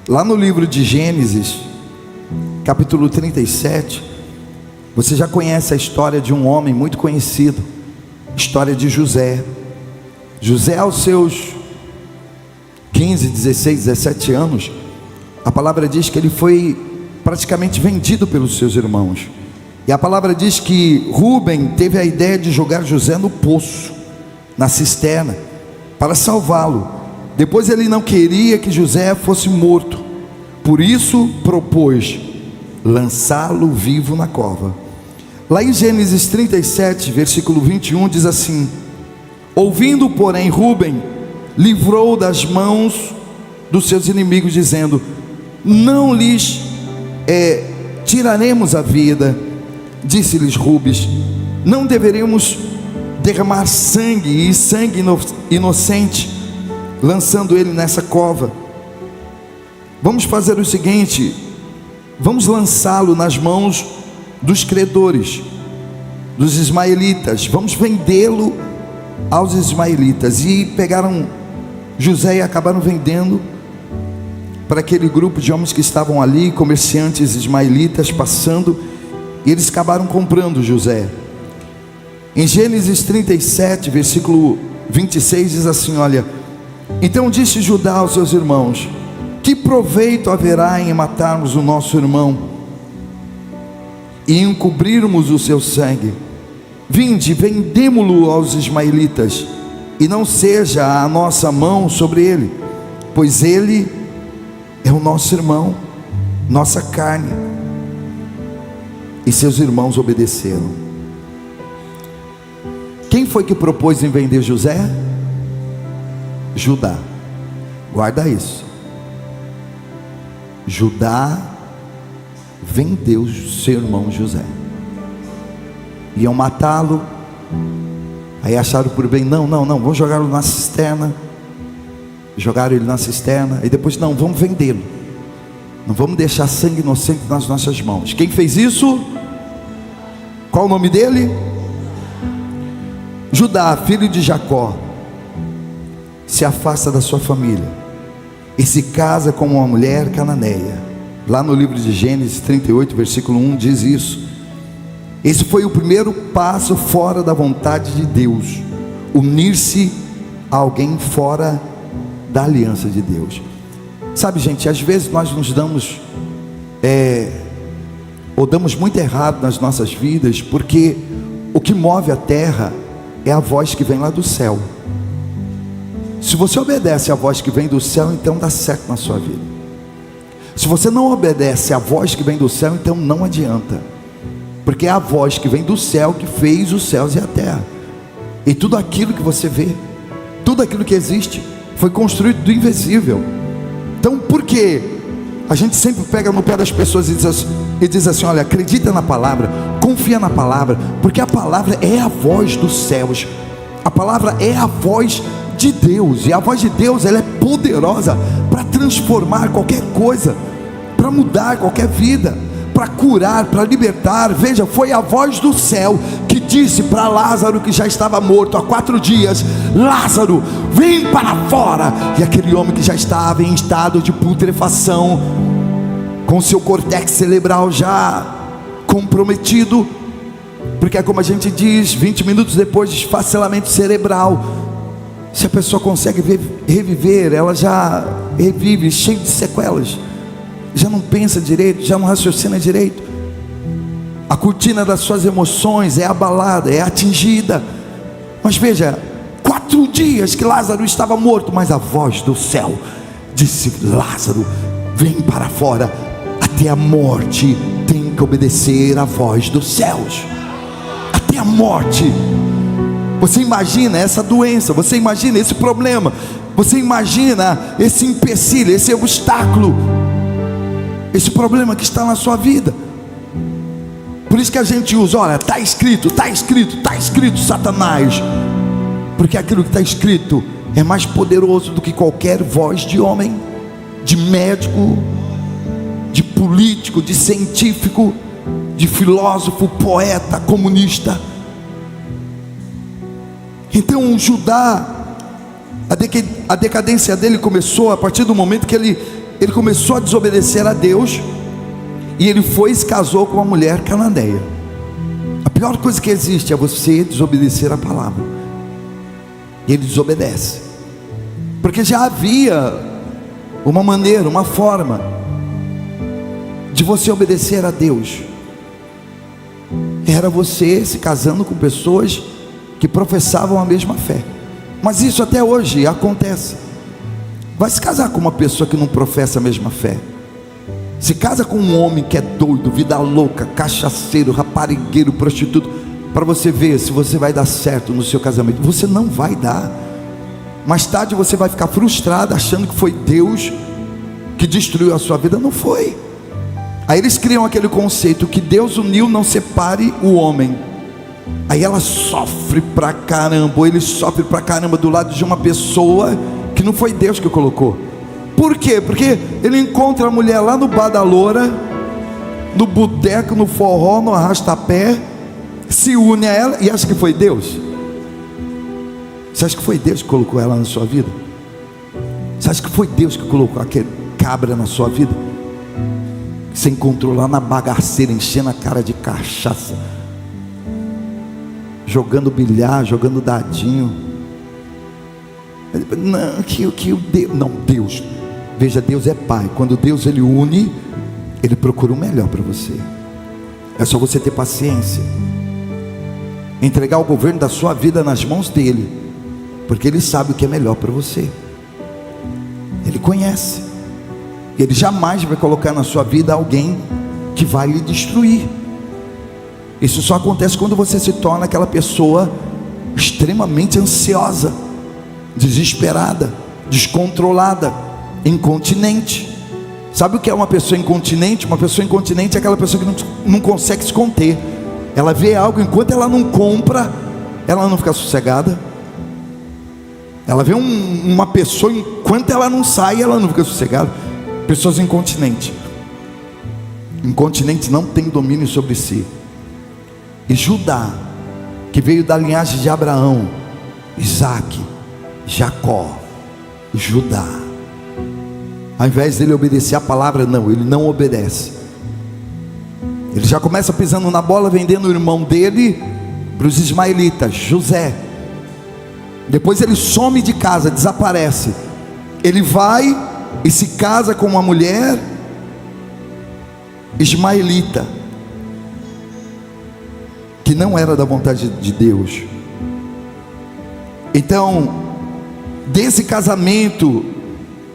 Lá no livro de Gênesis, capítulo 37, você já conhece a história de um homem muito conhecido, história de José. José, aos seus 15, 16, 17 anos, a palavra diz que ele foi praticamente vendido pelos seus irmãos. E a palavra diz que Rúben teve a ideia de jogar José no poço, na cisterna, para salvá-lo. Depois ele não queria que José fosse morto, por isso propôs lançá-lo vivo na cova. Lá em Gênesis 37, versículo 21, diz assim: ouvindo, porém, Rúben livrou das mãos dos seus inimigos, dizendo: não lhes tiraremos a vida. Disse-lhes Rúben: não deveríamos derramar sangue, e sangue inocente, lançando ele nessa cova. Vamos fazer o seguinte: vamos lançá-lo nas mãos dos credores, dos ismaelitas, vamos vendê-lo aos ismaelitas. E pegaram José e acabaram vendendo para aquele grupo de homens que estavam ali, comerciantes ismaelitas passando, e eles acabaram comprando José. Em Gênesis 37, versículo 26, diz assim: olha, então disse Judá aos seus irmãos: que proveito haverá em matarmos o nosso irmão e encobrirmos o seu sangue? Vinde, vendemo-lo aos ismaelitas, e não seja a nossa mão sobre ele, pois ele é o nosso irmão, nossa carne. E seus irmãos obedeceram. Quem foi que propôs em vender José? Judá. Guarda isso. Judá vendeu seu irmão José. Iam matá-lo. Aí acharam por bem: não, vamos jogá-lo na cisterna. Jogaram ele na cisterna. E depois: não, vamos vendê-lo. Não vamos deixar sangue inocente nas nossas mãos. Quem fez isso? Qual o nome dele? Judá, filho de Jacó, se afasta da sua família e se casa com uma mulher cananeia. Lá no livro de Gênesis 38, versículo 1 diz isso. Esse foi o primeiro passo fora da vontade de Deus: unir-se a alguém fora da aliança de Deus. Sabe, gente, às vezes nós nos damos ou damos muito errado nas nossas vidas, porque o que move a terra é a voz que vem lá do céu. Se você obedece à voz que vem do céu, então dá certo na sua vida. Se você não obedece à voz que vem do céu, então não adianta, porque é a voz que vem do céu que fez os céus e a terra. E tudo aquilo que você vê, tudo aquilo que existe, foi construído do invisível. Então por que a gente sempre pega no pé das pessoas e diz assim: olha, acredita na palavra, confia na palavra, porque a palavra é a voz dos céus, a palavra é a voz de Deus, e a voz de Deus, ela é poderosa para transformar qualquer coisa, para mudar qualquer vida, para curar, para libertar. Veja, foi a voz do céu que disse para Lázaro, que já estava morto há 4 dias: Lázaro, vem para fora. E aquele homem que já estava em estado de putrefação, com seu córtex cerebral já comprometido, porque é como a gente diz, 20 minutos depois de esfacelamento cerebral, se a pessoa consegue reviver, ela já revive cheio de sequelas, já não pensa direito, já não raciocina direito. A cortina das suas emoções é abalada, é atingida. Mas veja, 4 dias que Lázaro estava morto, mas a voz do céu disse: Lázaro, vem para fora. Até a morte tem que obedecer à voz dos céus. Até a morte. Você imagina essa doença, você imagina esse problema, você imagina esse empecilho, esse obstáculo, esse problema que está na sua vida. Por isso que a gente usa: olha, está escrito, Satanás, porque aquilo que está escrito é mais poderoso do que qualquer voz de homem, de médico, de político, de científico, de filósofo, poeta, comunista. Então Judá, a decadência dele começou a partir do momento que ele ele começou a desobedecer a Deus, e ele foi e se casou com uma mulher cananeia. A pior coisa que existe é você desobedecer a palavra. E ele desobedece, porque já havia uma maneira, uma forma de você obedecer a Deus. Era você se casando com pessoas que professavam a mesma fé. Mas isso até hoje acontece. Vai se casar com uma pessoa que não professa a mesma fé. Se casa com um homem que é doido, vida louca, cachaceiro, raparigueiro, prostituto, para você ver se você vai dar certo no seu casamento. Você não vai dar. Mais tarde você vai ficar frustrado, achando que foi Deus que destruiu a sua vida. Não foi. Aí eles criam aquele conceito que Deus uniu, não separe o homem. Aí ela sofre pra caramba, ou ele sofre pra caramba do lado de uma pessoa que não foi Deus que colocou. Por quê? Porque ele encontra a mulher lá no bar da loura, no boteco, no forró, no arrastapé, se une a ela e acha que foi Deus. Você acha que foi Deus que colocou ela na sua vida? Você acha que foi Deus que colocou aquele cabra na sua vida? Você encontrou lá na bagaceira, enchendo a cara de cachaça, jogando bilhar, jogando dadinho. Não, que o Deus, não, Deus, veja, Deus é Pai. Quando Deus ele une, ele procura o melhor para você. É só você ter paciência, entregar o governo da sua vida nas mãos dele, porque ele sabe o que é melhor para você. Ele conhece. Ele jamais vai colocar na sua vida alguém que vai lhe destruir. Isso só acontece quando você se torna aquela pessoa extremamente ansiosa, desesperada, descontrolada, incontinente. Sabe o que é uma pessoa incontinente? Uma pessoa incontinente é aquela pessoa que não consegue se conter. Ela vê algo, enquanto ela não compra, ela não fica sossegada. Ela vê uma pessoa, enquanto ela não sai, ela não fica sossegada. Pessoas incontinentes. Incontinentes não tem domínio sobre si. E Judá, que veio da linhagem de Abraão, Isaac, Jacó, Judá, ao invés dele obedecer a palavra, não, ele não obedece. Ele já começa pisando na bola, vendendo o irmão dele para os ismaelitas, José. Depois ele some de casa, desaparece. Ele vai e se casa com uma mulher ismaelita, que não era da vontade de Deus. Então, desse casamento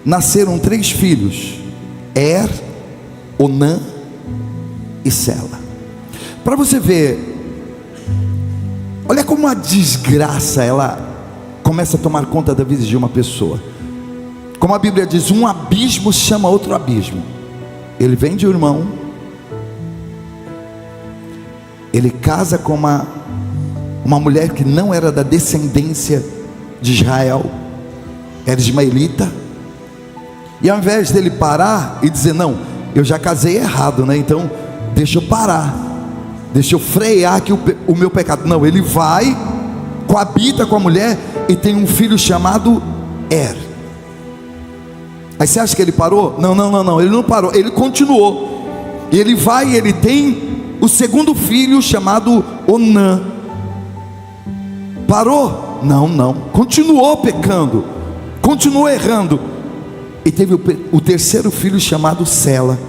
nasceram 3 filhos: Er, Onã e Sela. Para você ver, olha como a desgraça ela começa a tomar conta da vida de uma pessoa. Como a Bíblia diz, um abismo chama outro abismo. Ele vem de um irmão, ele casa com uma mulher que não era da descendência de Israel, era ismaelita. E ao invés dele parar e dizer, não, eu já casei errado, né? Então deixa eu parar, deixa eu frear aqui o meu pecado. Não, ele vai, coabita com a mulher e tem um filho chamado Er. Aí você acha que ele parou? Não, ele não parou, ele continuou. E ele vai e ele tem o segundo filho chamado Onã. Parou? Não, continuou pecando, continuou errando. E teve o terceiro filho chamado Sela.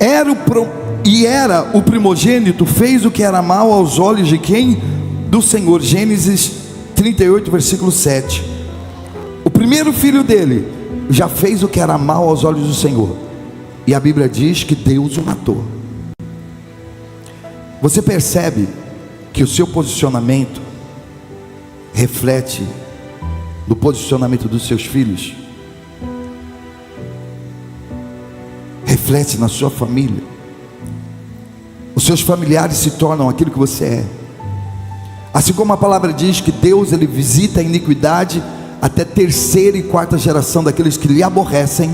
Era o primogênito, fez o que era mal aos olhos de quem? Do Senhor. Gênesis 38, versículo 7. O primeiro filho dele já fez o que era mal aos olhos do Senhor, e a Bíblia diz que Deus o matou. Você percebe que o seu posicionamento reflete no posicionamento dos seus filhos? Reflete na sua família. Os seus familiares se tornam aquilo que você é. Assim como a palavra diz que Deus ele visita a iniquidade até 3ª e 4ª geração daqueles que lhe aborrecem,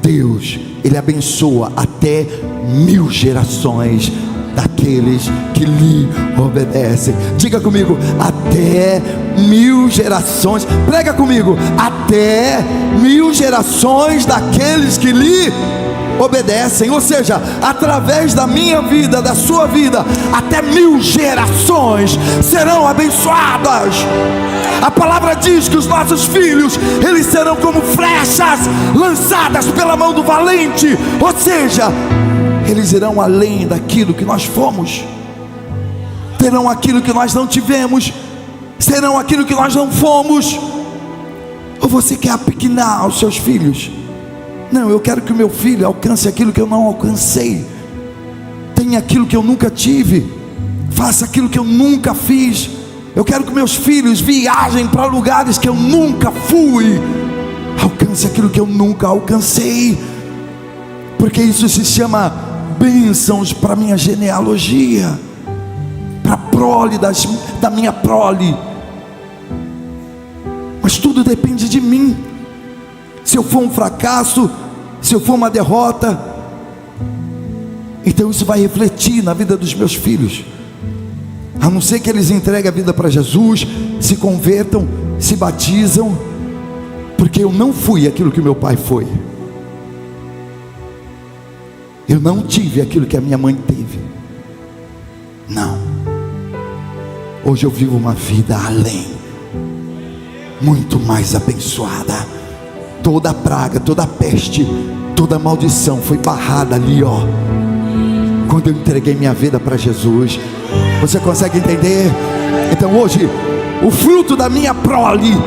Deus ele abençoa até 1000 gerações daqueles que lhe obedecem. Diga comigo: até 1000 gerações. Prega comigo: até 1000 gerações daqueles que lhe obedecem. Ou seja, através da minha vida, da sua vida, até 1000 gerações serão abençoadas. A palavra diz que os nossos filhos, eles serão como flechas lançadas pela mão do valente. Ou seja, eles irão além daquilo que nós fomos, terão aquilo que nós não tivemos, serão aquilo que nós não fomos. Ou você quer apequenar os seus filhos? Não, eu quero que o meu filho alcance aquilo que eu não alcancei, tenha aquilo que eu nunca tive, faça aquilo que eu nunca fiz. Eu quero que meus filhos viajem para lugares que eu nunca fui, alcance aquilo que eu nunca alcancei, porque isso se chama bênçãos para minha genealogia, para a prole da minha prole. Mas tudo depende de mim. Se eu for um fracasso, se eu for uma derrota, então isso vai refletir na vida dos meus filhos. A não ser que eles entreguem a vida para Jesus, se convertam, se batizam, porque eu não fui aquilo que meu pai foi, eu não tive aquilo que a minha mãe teve. Não. Hoje eu vivo uma vida além, muito mais abençoada. Toda praga, toda peste, toda maldição foi barrada ali, ó, quando eu entreguei minha vida para Jesus. Você consegue entender? Então hoje, o fruto da minha prole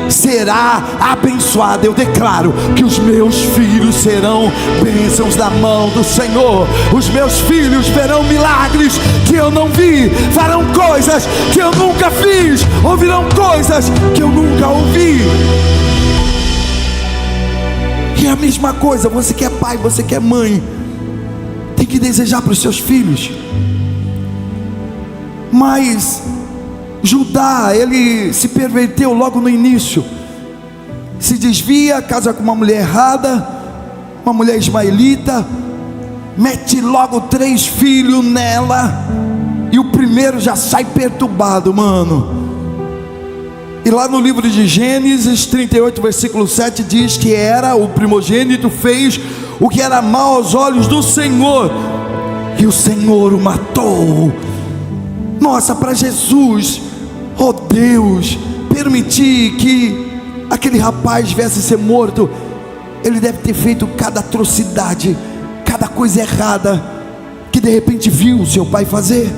será abençoado. Eu declaro que os meus filhos serão bênçãos da mão do Senhor. Os meus filhos verão milagres que eu não vi, farão coisas que eu nunca fiz, ouvirão coisas que eu nunca ouvi. E é a mesma coisa, você que é pai, você que é mãe, tem que desejar para os seus filhos. Mas Judá, ele se perverteu logo no início, se desvia, casa com uma mulher errada, uma mulher ismaelita, mete logo 3 filhos nela, e o primeiro já sai perturbado, mano. E lá no livro de Gênesis 38, versículo 7 diz que o primogênito fez o que era mal aos olhos do Senhor, e o Senhor o matou. Nossa, para Jesus, oh Deus, permitir que aquele rapaz viesse ser morto, ele deve ter feito cada atrocidade, cada coisa errada, que de repente viu o seu pai fazer,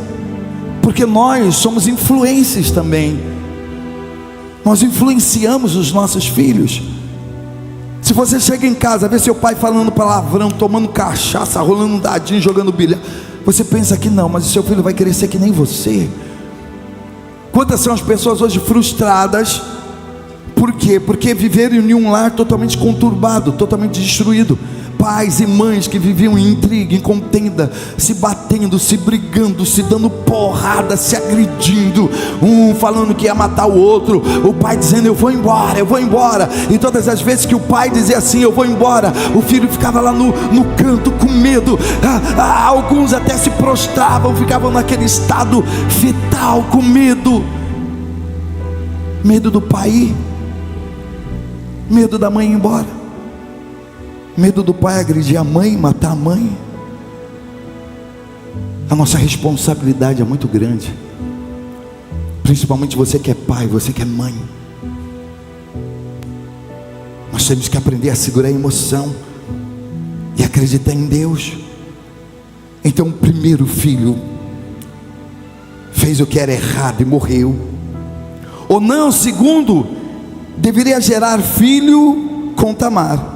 porque nós somos influências também. Nós influenciamos os nossos filhos. Se você chega em casa, vê seu pai falando palavrão, tomando cachaça, rolando um dadinho, jogando bilhar, você pensa que não, mas o seu filho vai querer ser que nem você. Quantas são as pessoas hoje frustradas? Por quê? Porque viveram em um lar totalmente conturbado, totalmente destruído. Pais e mães que viviam em intriga, em contenda, se batendo, se brigando, se dando porrada, se agredindo, um falando que ia matar o outro, o pai dizendo eu vou embora, e todas as vezes que o pai dizia assim, eu vou embora, o filho ficava lá no canto com medo. Alguns até se prostravam, ficavam naquele estado fetal, com medo do pai ir, medo da mãe ir embora, medo do pai agredir a mãe, matar a mãe. A nossa responsabilidade é muito grande, principalmente você que é pai, você que é mãe. Nós temos que aprender a segurar a emoção e acreditar em Deus. Então o primeiro filho fez o que era errado e morreu. Ou não, o segundo deveria gerar filho com Tamar,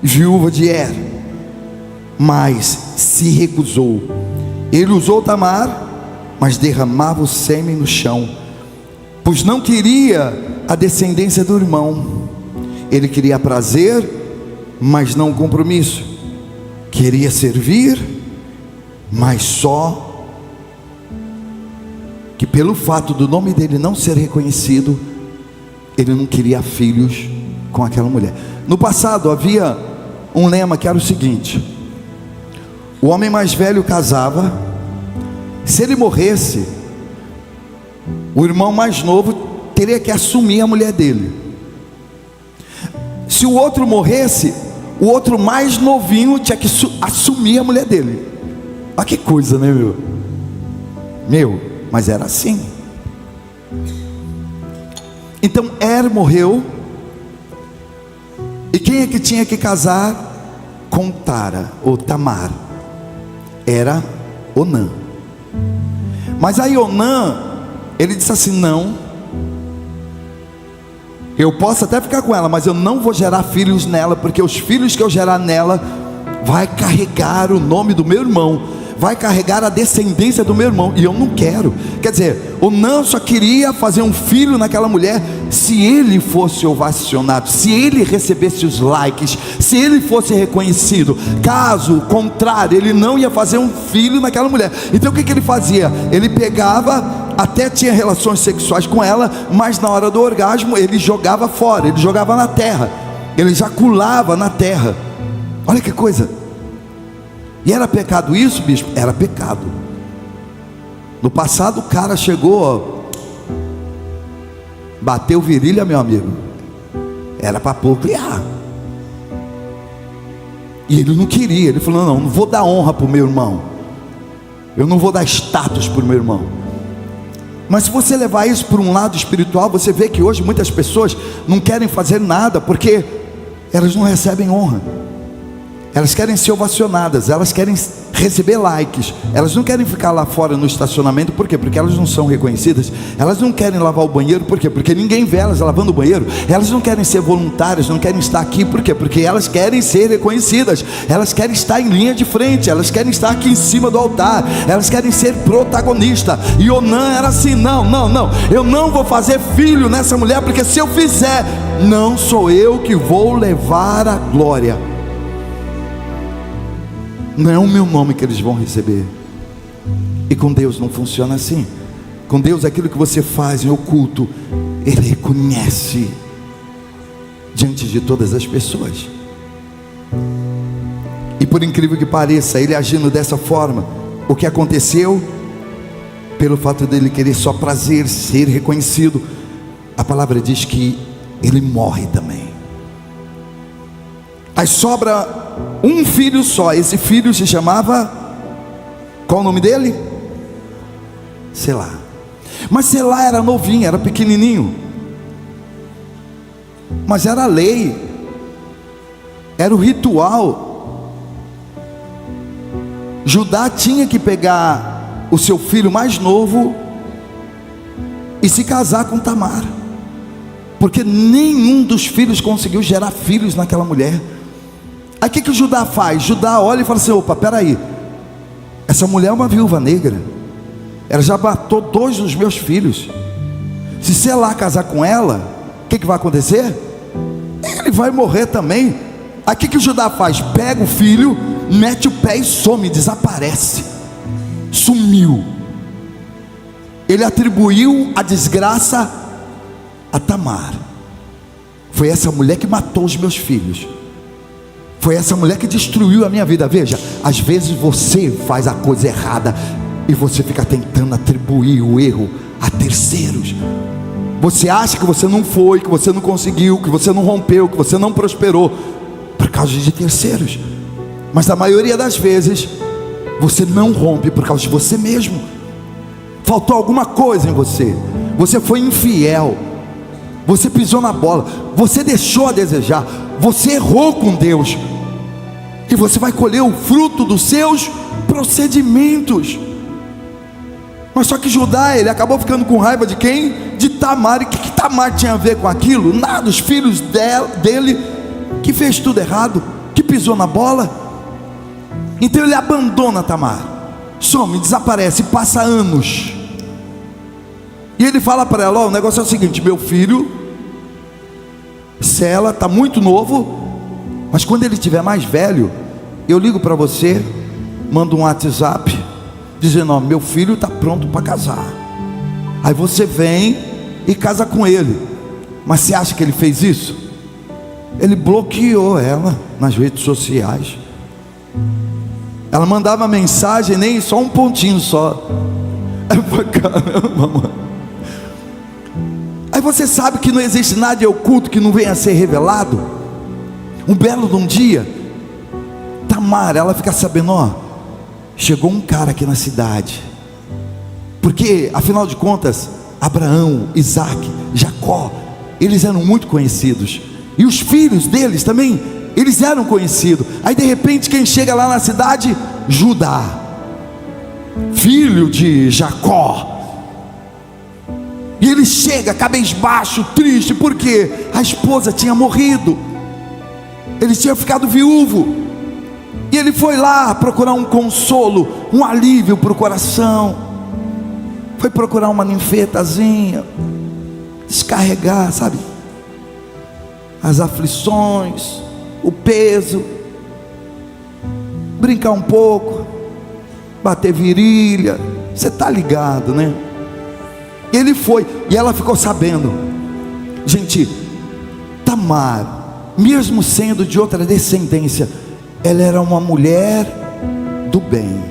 viúva de Er, mas se recusou. Ele usou Tamar, mas derramava o sêmen no chão, pois não queria a descendência do irmão. Ele queria prazer, mas não compromisso. Queria servir, mas só que pelo fato do nome dele não ser reconhecido, ele não queria filhos com aquela mulher. No passado havia um lema que era o seguinte: o homem mais velho casava, Se ele morresse, o irmão mais novo teria que assumir a mulher dele. Se o outro morresse, o outro mais novinho tinha que assumir a mulher dele. Olha que coisa, né, mas era assim. Então Er morreu, e quem é que tinha que casar com Tara ou Tamar? Era Onã. Mas aí Onã, ele disse assim: não, eu posso até ficar com ela, mas eu não vou gerar filhos nela, porque os filhos que eu gerar nela vai carregar o nome do meu irmão, vai carregar a descendência do meu irmão, e eu não quero. Quer dizer, Onã só queria fazer um filho naquela mulher se ele fosse ovacionado, se ele recebesse os likes, se ele fosse reconhecido. Caso contrário, ele não ia fazer um filho naquela mulher. Então o que ele fazia? Ele pegava, até tinha relações sexuais com ela, mas na hora do orgasmo ele jogava fora, ele jogava na terra, ele ejaculava na terra. Olha que coisa. E era pecado isso, bispo? Era pecado. No passado o cara chegou, ó, bateu virilha, meu amigo, era para procriar. E ele não queria, ele falou: não vou dar honra para o meu irmão, eu não vou dar status para o meu irmão. Mas se você levar isso por um lado espiritual, você vê que hoje muitas pessoas não querem fazer nada, porque elas não recebem honra. Elas querem ser ovacionadas, elas querem receber likes, elas não querem ficar lá fora no estacionamento. Por quê? Porque elas não são reconhecidas. Elas não querem lavar o banheiro. Por quê? Porque ninguém vê elas lavando o banheiro. Elas não querem ser voluntárias, não querem estar aqui. Por quê? Porque elas querem ser reconhecidas, elas querem estar em linha de frente, elas querem estar aqui em cima do altar, elas querem ser protagonista. E Onã era assim: não, eu não vou fazer filho nessa mulher, porque se eu fizer, não sou eu que vou levar a glória, não é o meu nome que eles vão receber. E com Deus não funciona assim. Com Deus, aquilo que você faz em oculto, Ele reconhece diante de todas as pessoas. E por incrível que pareça, ele agindo dessa forma, o que aconteceu? Pelo fato dele querer só prazer, ser reconhecido, a palavra diz que ele morre também. Aí sobra um filho só. Esse filho se chamava, qual o nome dele? Selá. Mas Selá era novinho, era pequenininho, mas era a lei, era o ritual. Judá tinha que pegar o seu filho mais novo e se casar com Tamar, porque nenhum dos filhos conseguiu gerar filhos naquela mulher. Aí o que o Judá faz? Judá olha e fala assim: opa, peraí, essa mulher é uma viúva negra, ela já matou 2 dos meus filhos. Se Selá casar com ela, o que vai acontecer? Ele vai morrer também. Aí o que o Judá faz? Pega o filho, mete o pé e some, desaparece, sumiu. Ele atribuiu a desgraça a Tamar. Foi essa mulher que matou os meus filhos, foi essa mulher que destruiu a minha vida. Veja, às vezes você faz a coisa errada e você fica tentando atribuir o erro a terceiros. Você acha que você não foi, que você não conseguiu, que você não rompeu, que você não prosperou por causa de terceiros. Mas na maioria das vezes você não rompe por causa de você mesmo. Faltou alguma coisa em você, você foi infiel, você pisou na bola, você deixou a desejar, você errou com Deus, e você vai colher o fruto dos seus procedimentos. Mas só que Judá, ele acabou ficando com raiva de quem? De Tamar. E o que Tamar tinha a ver com aquilo? Nada. Os filhos dele, que fez tudo errado, que pisou na bola. Então ele abandona Tamar, some, desaparece, passa anos. E ele fala para ela: ó, o negócio é o seguinte, meu filho Sela está muito novo, mas quando ele estiver mais velho, eu ligo para você, mando um WhatsApp dizendo: ó, meu filho está pronto para casar. Aí você vem e casa com ele. Mas você acha que ele fez isso? Ele bloqueou ela nas redes sociais. Ela mandava mensagem, nem só um pontinho só. Eu falei, caramba, mano. Aí você sabe que não existe nada de oculto que não venha a ser revelado. Um belo de um dia, Tamar, ela fica sabendo, ó, chegou um cara aqui na cidade. Porque, afinal de contas, Abraão, Isaac, Jacó, eles eram muito conhecidos. E os filhos deles também, eles eram conhecidos. Aí de repente quem chega lá na cidade? Judá, filho de Jacó. E ele chega cabisbaixo, triste, porque a esposa tinha morrido, ele tinha ficado viúvo. E ele foi lá procurar um consolo, um alívio para o coração. Foi procurar uma ninfetazinha, descarregar, sabe, as aflições, o peso, brincar um pouco, bater virilha. Você está ligado, né? Ele foi, e ela ficou sabendo. Gente, Tamar, mesmo sendo de outra descendência, ela era uma mulher do bem,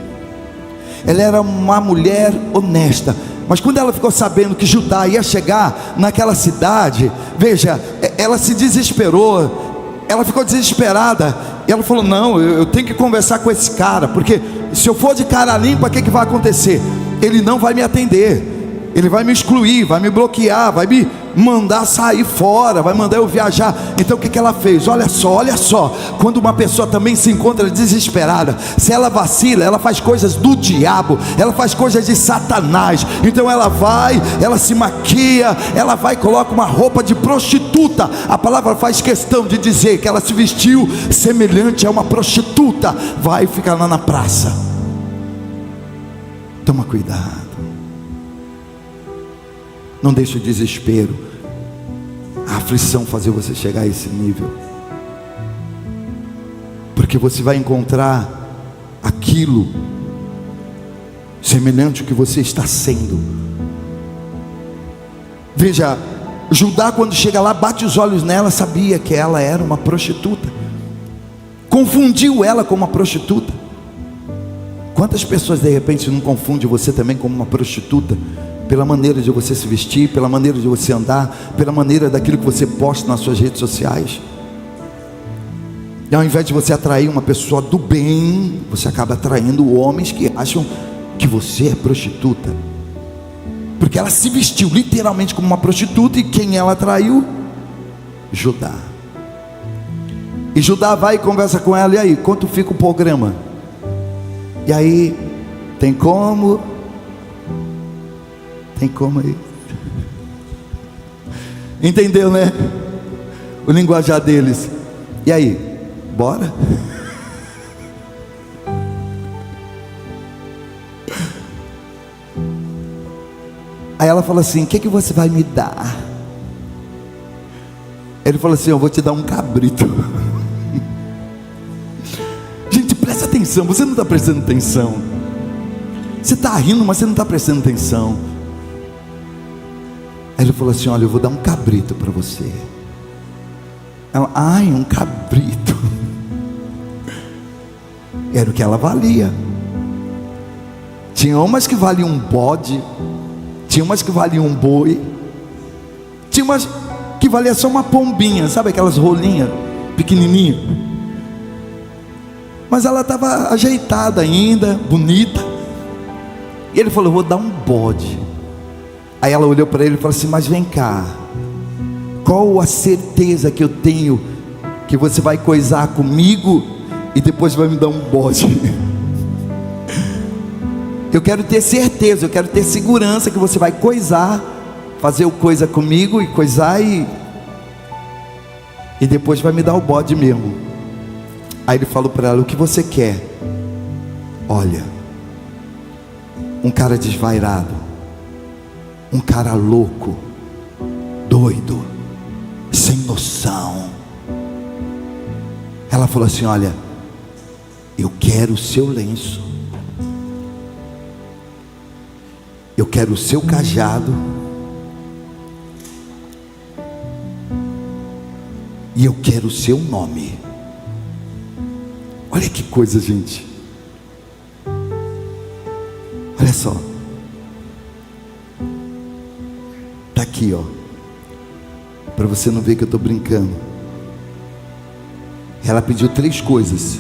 ela era uma mulher honesta. Mas quando ela ficou sabendo que Judá ia chegar naquela cidade, veja, ela se desesperou, ela ficou desesperada. E ela falou, não, eu tenho que conversar com esse cara, porque se eu for de cara limpa, o que vai acontecer? Ele não vai me atender, ele vai me excluir, vai me bloquear, vai me mandar sair fora, vai mandar eu viajar. Então o que ela fez? Olha só, quando uma pessoa também se encontra desesperada, se ela vacila, ela faz coisas do diabo, ela faz coisas de Satanás. Então ela vai, ela se maquia, ela vai e coloca uma roupa de prostituta. A palavra faz questão de dizer que ela se vestiu semelhante a uma prostituta. Vai ficar lá na praça. Toma cuidado. Não deixe o desespero, a aflição fazer você chegar a esse nível, porque você vai encontrar aquilo semelhante ao que você está sendo. Veja, Judá, quando chega lá, bate os olhos nela, sabia que ela era uma prostituta, confundiu ela com uma prostituta. Quantas pessoas de repente não confundem você também como uma prostituta? Pela maneira de você se vestir, pela maneira de você andar, pela maneira daquilo que você posta nas suas redes sociais. E ao invés de você atrair uma pessoa do bem, você acaba atraindo homens que acham que você é prostituta, porque ela se vestiu literalmente como uma prostituta. E quem ela atraiu? Judá. E Judá vai e conversa com ela. E aí, quanto fica o programa? E aí, tem como? Tem como aí? Entendeu, né? O linguajar deles. E aí, bora? Aí ela fala assim, o que você vai me dar? Ele falou assim, eu vou te dar um cabrito. Gente, presta atenção, você não está prestando atenção. Você está rindo, mas você não está prestando atenção. Aí ele falou assim, olha, eu vou dar um cabrito para você. Ela, ai, um cabrito. Era o que ela valia. Tinha umas que valiam um bode, tinha umas que valiam um boi, tinha umas que valia só uma pombinha, sabe aquelas rolinhas pequenininhas. Mas ela estava ajeitada ainda, bonita. E ele falou, eu vou dar um bode. Aí ela olhou para ele e falou assim, mas vem cá, qual a certeza que eu tenho que você vai coisar comigo e depois vai me dar um bode? Eu quero ter certeza, eu quero ter segurança que você vai coisar, fazer o coisa comigo e coisar e depois vai me dar o bode mesmo. Aí ele falou para ela, o que você quer? Olha, um cara desvairado, um cara louco, doido, sem noção. Ela falou assim, olha, eu quero o seu lenço, eu quero o seu cajado, e eu quero o seu nome. Olha que coisa, gente. só. Está aqui, ó. Para você não ver que eu estou brincando. Ela pediu 3 coisas.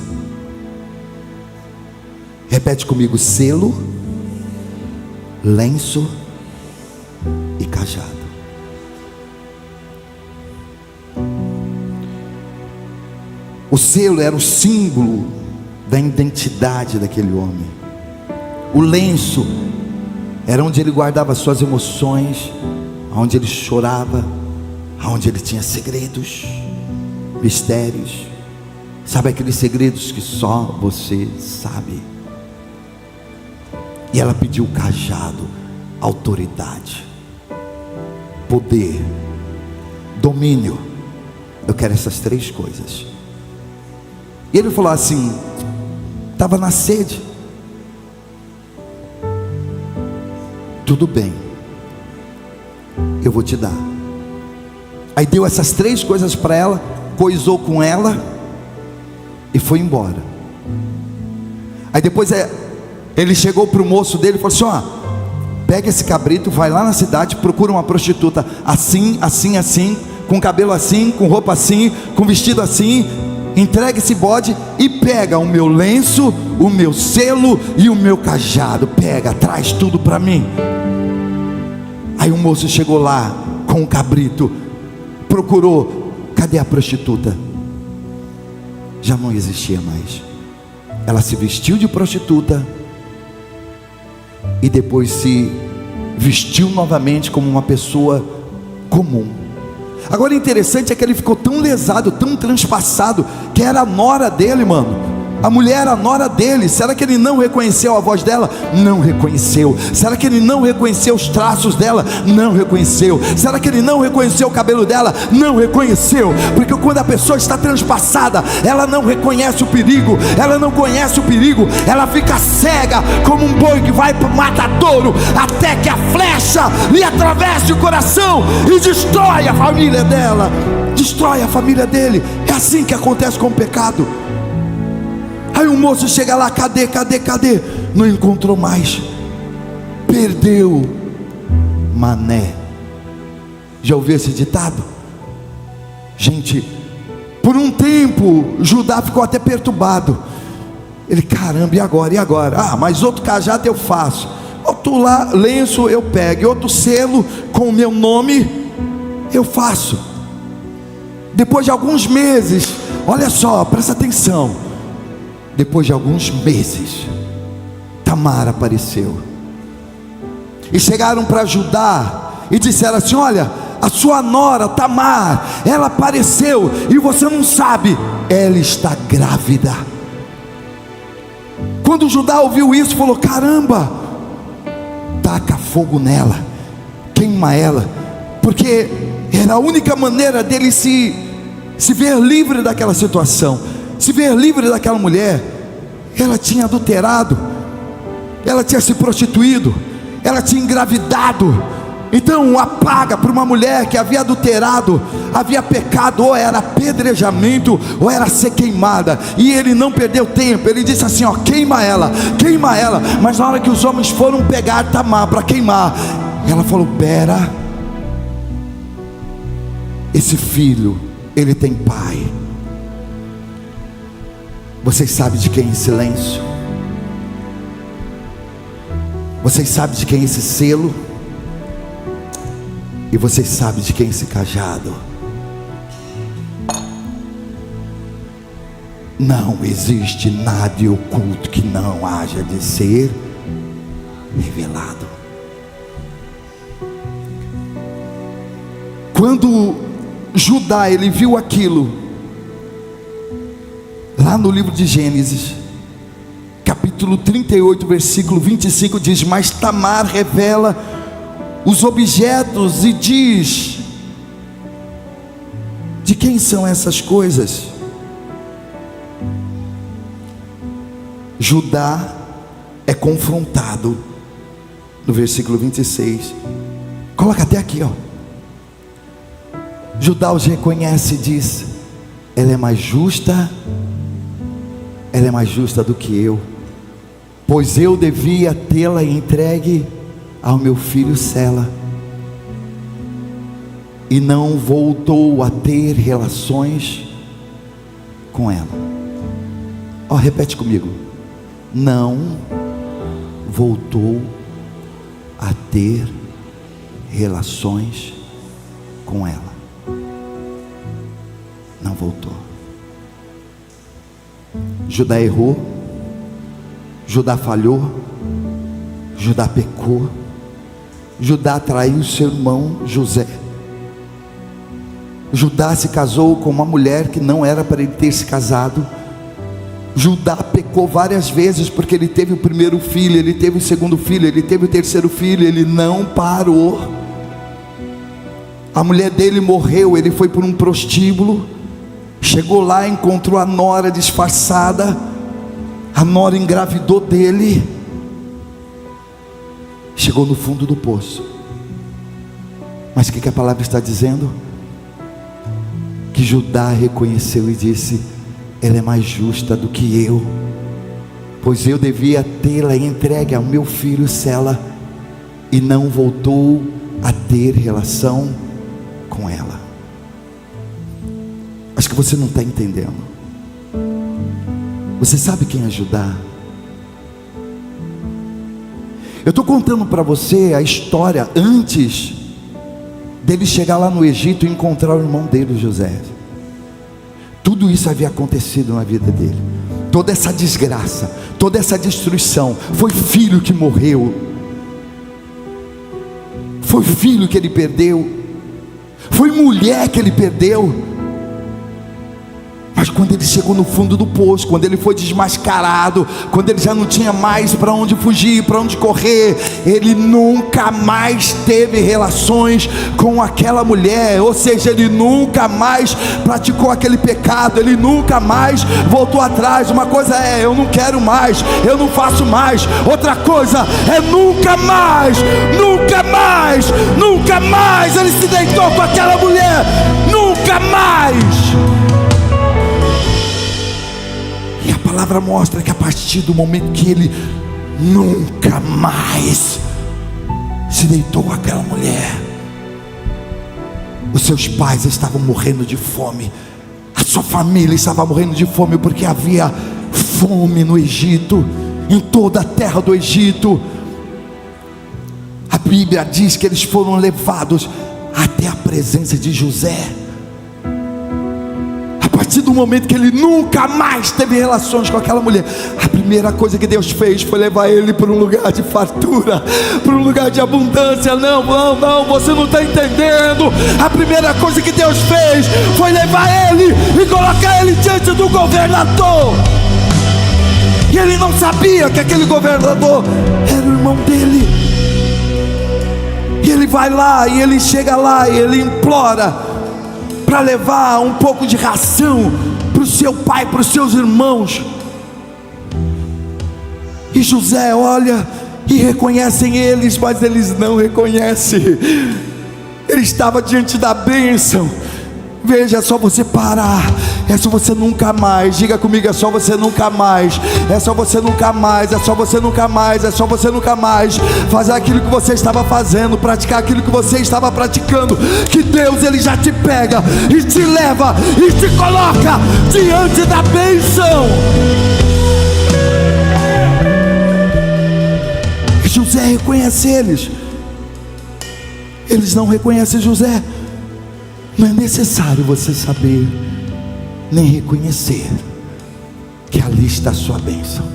Repete comigo: selo, lenço e cajado. O selo era o símbolo da identidade daquele homem. O lenço era onde ele guardava suas emoções, onde ele chorava, onde ele tinha segredos, mistérios. Sabe aqueles segredos que só você sabe? E ela pediu o cajado, autoridade, poder, domínio. Eu quero essas 3 coisas. E ele falou assim: estava na sede. Tudo bem, eu vou te dar. Aí deu essas 3 coisas para ela, coisou com ela e foi embora. Aí depois ele chegou para o moço dele e falou assim: ó, pega esse cabrito, vai lá na cidade, procura uma prostituta assim, assim, assim, com cabelo assim, com roupa assim, com vestido assim, entrega esse bode e pega o meu lenço, o meu selo e o meu cajado. Pega, traz tudo para mim. Aí o moço chegou lá com o cabrito, procurou, cadê a prostituta? Já não existia mais. Ela se vestiu de prostituta e depois se vestiu novamente como uma pessoa comum. Agora o interessante é que ele ficou tão lesado, tão transpassado, que era a nora dele, mano. A mulher era a nora dele. Será que ele não reconheceu a voz dela? Não reconheceu. Será que ele não reconheceu os traços dela? Não reconheceu. Será que ele não reconheceu o cabelo dela? Não reconheceu. Porque quando a pessoa está transpassada, ela não reconhece o perigo. Ela não conhece o perigo. Ela fica cega como um boi que vai para o matadouro, até que a flecha lhe atravesse o coração e destrói a família dela, destrói a família dele. É assim que acontece com o pecado. Aí o moço chega lá: cadê? Não encontrou mais. Perdeu mané. Já ouviu esse ditado? Gente, por um tempo Judá ficou até perturbado. Ele: caramba, e agora? Ah, mas outro cajado eu faço, outro lá lenço eu pego, outro selo com o meu nome eu faço. Depois de alguns meses, olha só, presta atenção. Depois de alguns meses, Tamar apareceu. E chegaram para Judá e disseram assim: olha, a sua nora Tamar, ela apareceu e você não sabe, ela está grávida. Quando Judá ouviu isso, falou: caramba, taca fogo nela, queima ela, porque era a única maneira dele se ver livre daquela situação, se ver livre daquela mulher. Ela tinha adulterado, ela tinha se prostituído, ela tinha engravidado. Então apaga para uma mulher que havia adulterado, havia pecado, ou era apedrejamento, ou era ser queimada. E ele não perdeu tempo, ele disse assim: ó, queima ela. Mas na hora que os homens foram pegar Tamar para queimar, ela falou: pera, esse filho, ele tem pai. Vocês sabem de quem é esse lenço? Vocês sabem de quem é esse selo? E vocês sabem de quem é esse cajado? Não existe nada oculto que não haja de ser revelado. Quando Judá ele viu aquilo, lá no livro de Gênesis, capítulo 38, versículo 25, diz: mas Tamar revela os objetos e diz: de quem são essas coisas? Judá é confrontado no versículo 26. Coloca até aqui, ó. Judá os reconhece e diz: ela é mais justa do que eu. pois eu devia tê-la entregue ao meu filho Sela, e não voltou a ter relações com ela. Ó, repete comigo: não voltou a ter relações com ela. Não voltou. Judá errou, Judá falhou, Judá pecou, Judá traiu seu irmão José. Judá se casou com uma mulher que não era para ele ter se casado. Judá pecou várias vezes, porque ele teve o primeiro filho, ele teve o segundo filho, ele teve o terceiro filho, ele não parou. A mulher dele morreu, ele foi por um prostíbulo, chegou lá, encontrou a nora disfarçada, a nora engravidou dele, chegou no fundo do poço. Mas o que a palavra está dizendo? Que Judá reconheceu e disse: ela é mais justa do que eu, pois eu devia tê-la entregue ao meu filho Sela, e não voltou a ter relação com ela. Acho que você não está entendendo. Você sabe quem é Judá? Eu estou contando para você a história antes dele chegar lá no Egito e encontrar o irmão dele, José. Tudo isso havia acontecido na vida dele. Toda essa desgraça, toda essa destruição. Foi filho que morreu, foi filho que ele perdeu, foi mulher que ele perdeu. Mas quando ele chegou no fundo do poço, quando ele foi desmascarado, quando ele já não tinha mais para onde fugir, para onde correr, ele nunca mais teve relações com aquela mulher. Ou seja, ele nunca mais praticou aquele pecado, ele nunca mais voltou atrás. Uma coisa é: eu não quero mais, eu não faço mais. Outra coisa é: nunca mais, nunca mais, nunca mais ele se deitou com aquela mulher. Nunca mais. E a palavra mostra que a partir do momento que ele nunca mais se deitou com aquela mulher, os seus pais estavam morrendo de fome, a sua família estava morrendo de fome, porque havia fome no Egito, em toda a terra do Egito. A Bíblia diz que eles foram levados até a presença de José. A partir do momento que ele nunca mais teve relações com aquela mulher, a primeira coisa que Deus fez foi levar ele para um lugar de fartura, para um lugar de abundância. Não, você não está entendendo. A primeira coisa que Deus fez foi levar ele e colocar ele diante do governador. E ele não sabia que aquele governador era o irmão dele. E ele vai lá, e ele chega lá, e ele implora para levar um pouco de ração para o seu pai, para os seus irmãos. E José olha e reconhecem eles, mas eles não reconhecem. Ele estava diante da bênção. Veja, é só você parar, é só você nunca mais. Diga comigo: é só você nunca mais, é só você nunca mais, é só você nunca mais, é só você nunca mais fazer aquilo que você estava fazendo, praticar aquilo que você estava praticando, que Deus ele já te pega e te leva e te coloca diante da bênção. E José reconhece eles. Eles não reconhecem José. Não é necessário você saber nem reconhecer que ali está a sua bênção.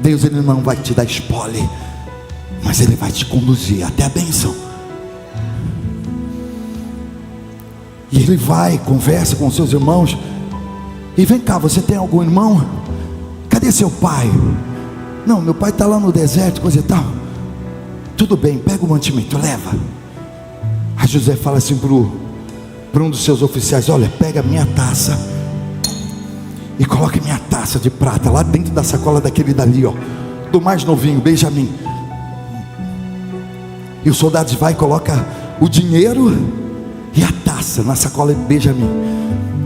Deus ele não vai te dar spoiler, mas ele vai te conduzir até a bênção. E ele vai, conversa com seus irmãos. E vem cá, você tem algum irmão? Cadê seu pai? Não, meu pai está lá no deserto, coisa e tal. Tudo bem, pega o mantimento, leva. Aí José fala assim para um dos seus oficiais: olha, pega a minha taça e coloca minha taça de prata lá dentro da sacola daquele dali, ó, do mais novinho, Benjamim. E os soldados vai e coloca o dinheiro e a taça na sacola de Benjamim.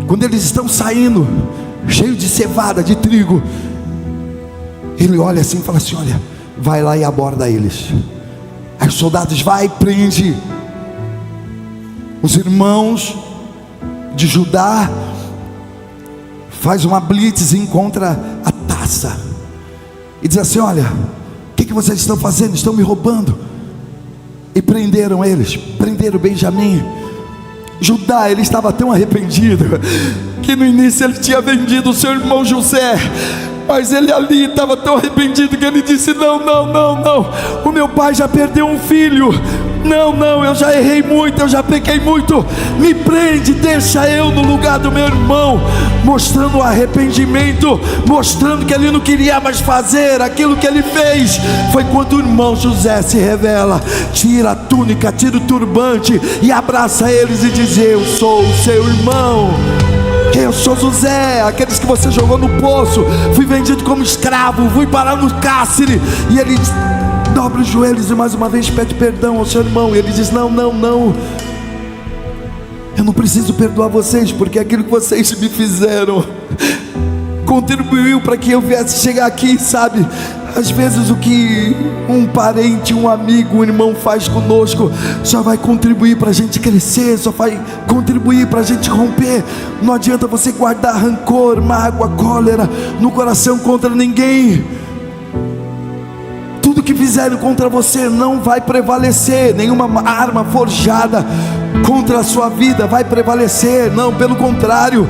Quando eles estão saindo, cheio de cevada, de trigo, Ele olha assim e fala assim: olha, vai lá e aborda eles. Aí os soldados vai e prende os irmãos de Judá, faz uma blitz e encontra a taça e diz assim: olha, o que vocês estão fazendo? Estão me roubando. E prenderam eles, prenderam Benjamim. Judá, ele estava tão arrependido que no início ele tinha vendido o seu irmão José, mas ele ali estava tão arrependido que ele disse: não, o meu pai já perdeu um filho, não, eu já errei muito, eu já pequei muito, me prende, deixa eu no lugar do meu irmão, mostrando o arrependimento, mostrando que ele não queria mais fazer aquilo que ele fez. Foi quando o irmão José se revela, tira a túnica, tira o turbante e abraça eles e diz: eu sou o seu irmão, eu sou José, aqueles que você jogou no poço, fui vendido como escravo, fui parar no cárcere. E ele dobra os joelhos e mais uma vez pede perdão ao seu irmão. E ele diz: não, eu não preciso perdoar vocês, porque aquilo que vocês me fizeram contribuiu para que eu viesse chegar aqui, sabe? Às vezes o que um parente, um amigo, um irmão faz conosco só vai contribuir para a gente crescer, só vai contribuir para a gente romper. Não adianta você guardar rancor, mágoa, cólera no coração contra ninguém. Tudo que fizerem contra você não vai prevalecer. Nenhuma arma forjada contra a sua vida vai prevalecer. Não, pelo contrário,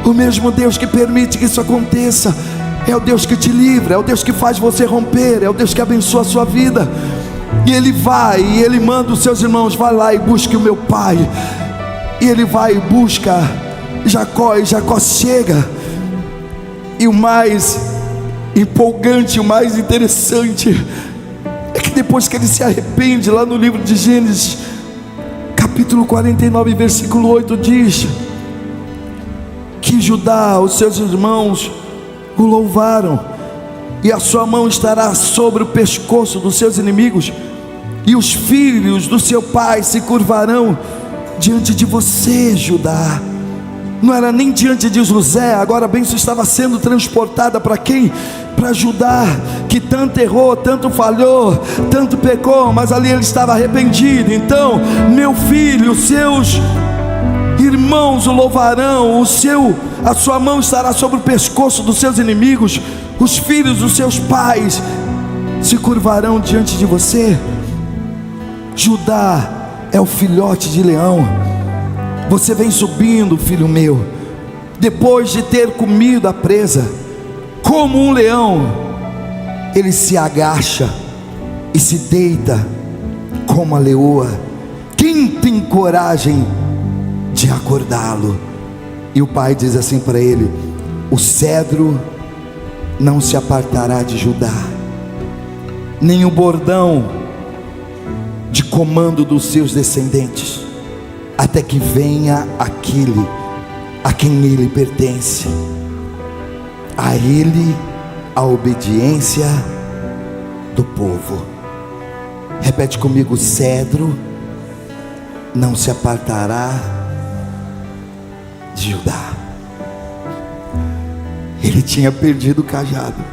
o mesmo Deus que permite que isso aconteça é o Deus que te livra, é o Deus que faz você romper, é o Deus que abençoa a sua vida. E ele vai, e ele manda os seus irmãos: vai lá e busque o meu pai. E ele vai e busca Jacó, e Jacó chega. E o mais empolgante, o mais interessante é que depois que ele se arrepende, lá no livro de Gênesis, capítulo 49, versículo 8, diz que Judá, os seus irmãos, o louvaram, e a sua mão estará sobre o pescoço dos seus inimigos, e os filhos do seu pai se curvarão diante de você, Judá. Não era nem diante de José, agora a bênção estava sendo transportada para quem? Para Judá, que tanto errou, tanto falhou, tanto pecou, mas ali ele estava arrependido. Então, meu filho, os seus irmãos o louvarão, a sua mão estará sobre o pescoço dos seus inimigos, os filhos dos seus pais se curvarão diante de você. Judá é o filhote de leão. Você vem subindo, filho meu, depois de ter comido a presa, como um leão, ele se agacha e se deita como a leoa. Quem tem coragem de acordá-lo? E o pai diz assim para ele: o cedro não se apartará de Judá, nem o bordão de comando dos seus descendentes, até que venha aquele a quem ele pertence. A ele a obediência do povo. Repete comigo: o cedro não se apartará de Judá. Ele tinha perdido o cajado,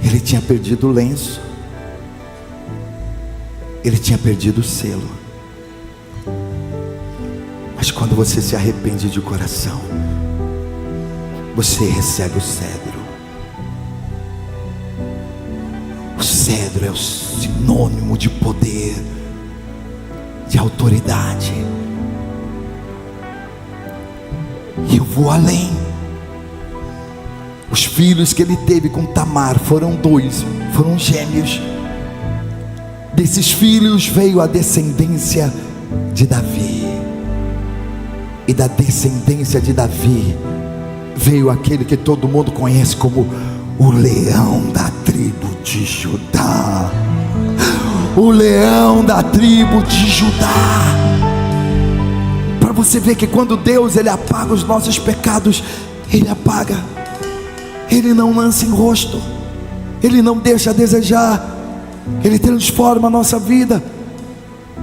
ele tinha perdido o lenço, ele tinha perdido o selo. Mas quando você se arrepende de coração, você recebe o cedro. O cedro é o sinônimo de poder, de autoridade. E eu vou além. Os filhos que ele teve com Tamar foram 2, foram gêmeos. Desses filhos veio a descendência de Davi, e da descendência de Davi veio aquele que todo mundo conhece como o leão da tribo de Judá. O leão da tribo de Judá. Para você ver que quando Deus ele apaga os nossos pecados, ele apaga, ele não lança em rosto, ele não deixa a desejar, ele transforma a nossa vida.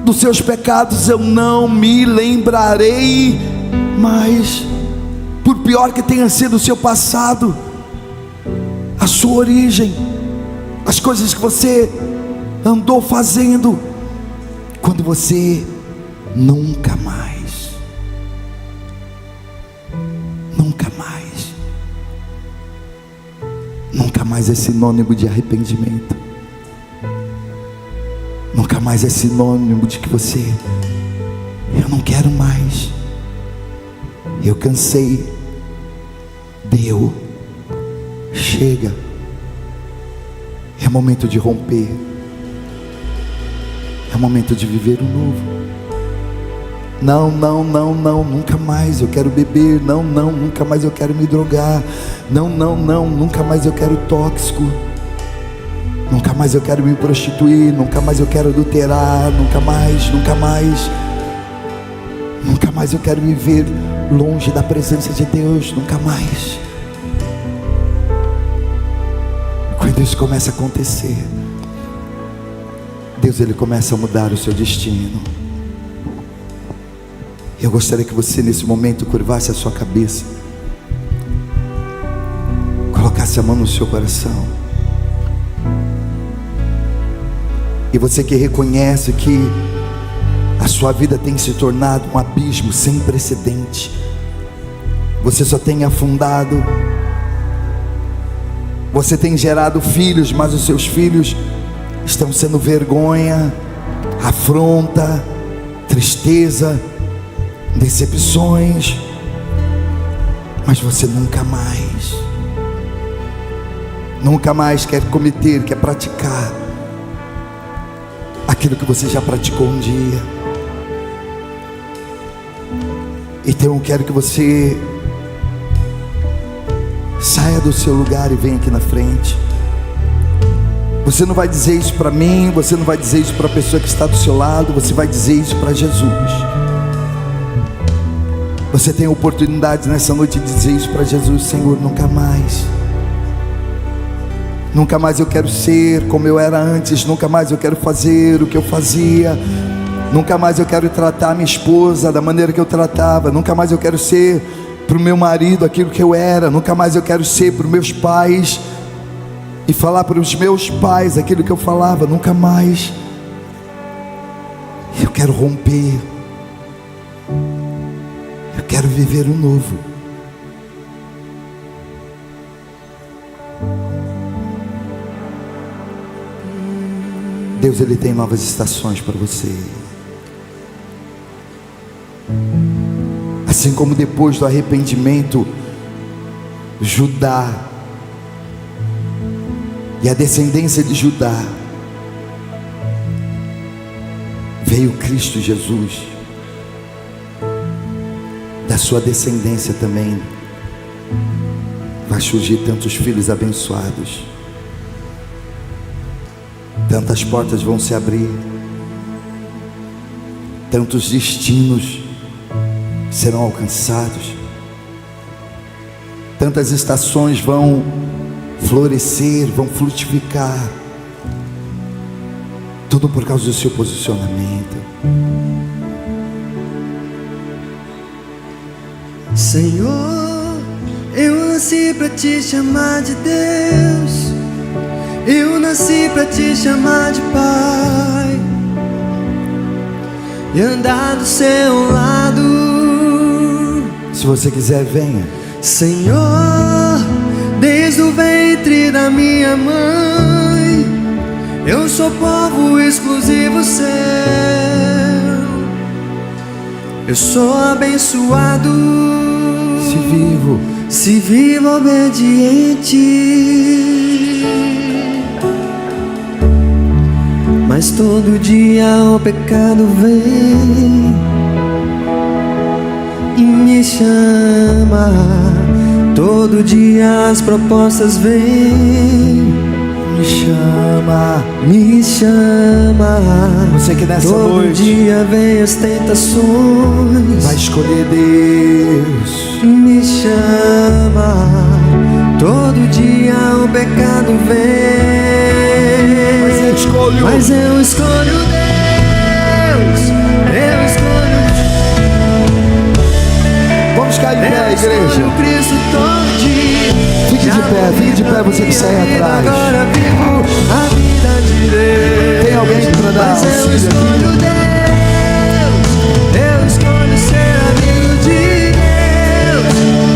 Dos seus pecados eu não me lembrarei mais. Por pior que tenha sido o seu passado, a sua origem, as coisas que você andou fazendo, quando você nunca mais, nunca mais é sinônimo de arrependimento, nunca mais é sinônimo de que você, eu não quero mais, eu cansei, deu, chega. É momento de romper, é momento de viver o novo. Não, nunca mais eu quero beber. Não, nunca mais eu quero me drogar. Não, nunca mais eu quero tóxico. Nunca mais eu quero me prostituir. Nunca mais eu quero adulterar. Nunca mais eu quero viver longe da presença de Deus. Nunca mais. Quando isso começa a acontecer, Deus, Ele começa a mudar o seu destino. Eu gostaria que você nesse momento curvasse a sua cabeça, colocasse a mão no seu coração, e você que reconhece que a sua vida tem se tornado um abismo sem precedente, você só tem afundado, você tem gerado filhos, mas os seus filhos estão sendo vergonha, afronta, tristeza, decepções, mas você nunca mais quer cometer, quer praticar aquilo que você já praticou um dia. Então eu quero que você saia do seu lugar e venha aqui na frente. Você não vai dizer isso para mim, você não vai dizer isso para a pessoa que está do seu lado, você vai dizer isso para Jesus. Você tem a oportunidade nessa noite de dizer isso para Jesus: Senhor, nunca mais eu quero ser como eu era antes, nunca mais eu quero fazer o que eu fazia, nunca mais eu quero tratar minha esposa da maneira que eu tratava, nunca mais eu quero ser para o meu marido aquilo que eu era, nunca mais eu quero ser para os meus pais e falar para os meus pais aquilo que eu falava, nunca mais. Eu quero romper, eu quero viver o novo. Deus, Ele tem novas estações para você. Assim como depois do arrependimento, Judá e a descendência de Judá, veio Cristo Jesus. Da sua descendência também vai surgir tantos filhos abençoados, tantas portas vão se abrir, tantos destinos serão alcançados, tantas estações vão florescer, vão frutificar, tudo por causa do seu posicionamento. Senhor, eu nasci para te chamar de Deus, eu nasci para te chamar de Pai e andar do seu lado. Se você quiser, venha. Senhor, desde o ventre da minha mãe, eu sou povo exclusivo seu, eu sou abençoado. Se vivo obediente, mas todo dia o pecado vem e me chama. Todo dia as propostas vêm, me chama. Você que nessa todo noite dia vem as tentações, vai escolher Deus. me chama. Todo dia o pecado vem, mas eu escolho Deus. Eu escolho. Vamos cair em pé, igreja. Cristo todo dia. Fique de pé é você que sai atrás. Agora vivo a vida de Deus. Tem alguém para dar Mas eu auxílio escolho aqui? Deus, eu escolho ser amigo de Deus,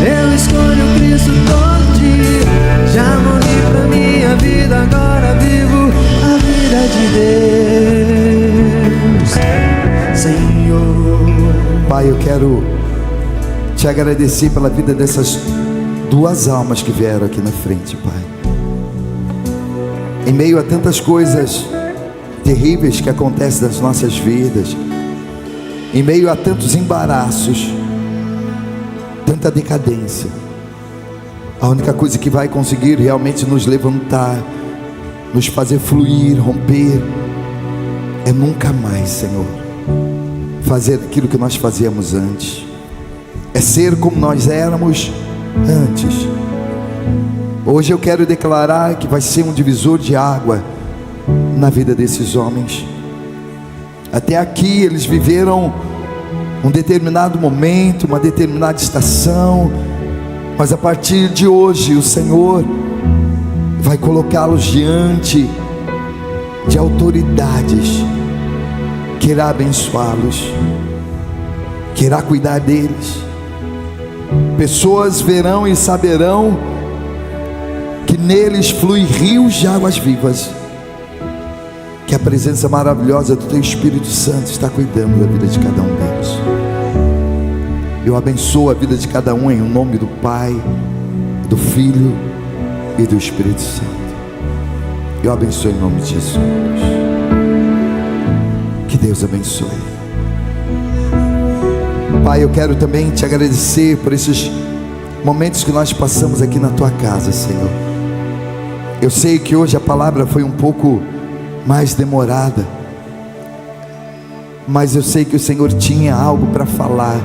eu escolho Cristo todo dia. Já morri pra minha vida, agora vivo a vida de Deus, Senhor. Pai, eu quero te agradecer pela vida dessas duas almas que vieram aqui na frente, Pai. Em meio a tantas coisas terríveis que acontecem nas nossas vidas, em meio a tantos embaraços, tanta decadência, a única coisa que vai conseguir realmente nos levantar, nos fazer fluir, romper, é nunca mais, Senhor, fazer aquilo que nós fazíamos antes, é ser como nós éramos antes. Hoje eu quero declarar que vai ser um divisor de água na vida desses homens. Até aqui eles viveram um determinado momento, uma determinada estação, mas a partir de hoje o Senhor vai colocá-los diante de autoridades, querá abençoá-los, querá cuidar deles. Pessoas verão e saberão que neles flui rios de águas vivas, que a presença maravilhosa do Teu Espírito Santo está cuidando da vida de cada um deles. Eu abençoo a vida de cada um em nome do Pai, do Filho e do Espírito Santo. Eu abençoo em nome de Jesus. Que Deus abençoe. Pai, eu quero também te agradecer por esses momentos que nós passamos aqui na Tua casa, Senhor. Eu sei que hoje a palavra foi um pouco mais demorada, mas eu sei que o Senhor tinha algo para falar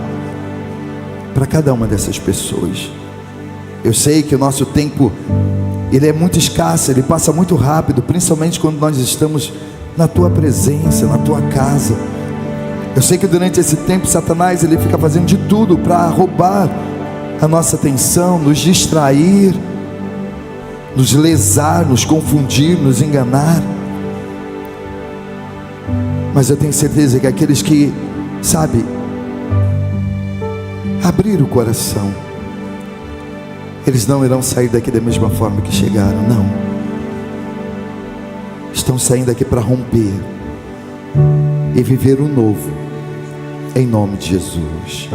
para cada uma dessas pessoas. Eu sei que o nosso tempo, ele é muito escasso, ele passa muito rápido, principalmente quando nós estamos na Tua presença, na Tua casa. Eu sei que durante esse tempo Satanás, ele fica fazendo de tudo para roubar a nossa atenção, nos distrair, nos lesar, nos confundir, nos enganar. Mas eu tenho certeza que aqueles que, sabe, abrir o coração, eles não irão sair daqui da mesma forma que chegaram, não. Estão saindo aqui para romper e viver o novo, em nome de Jesus.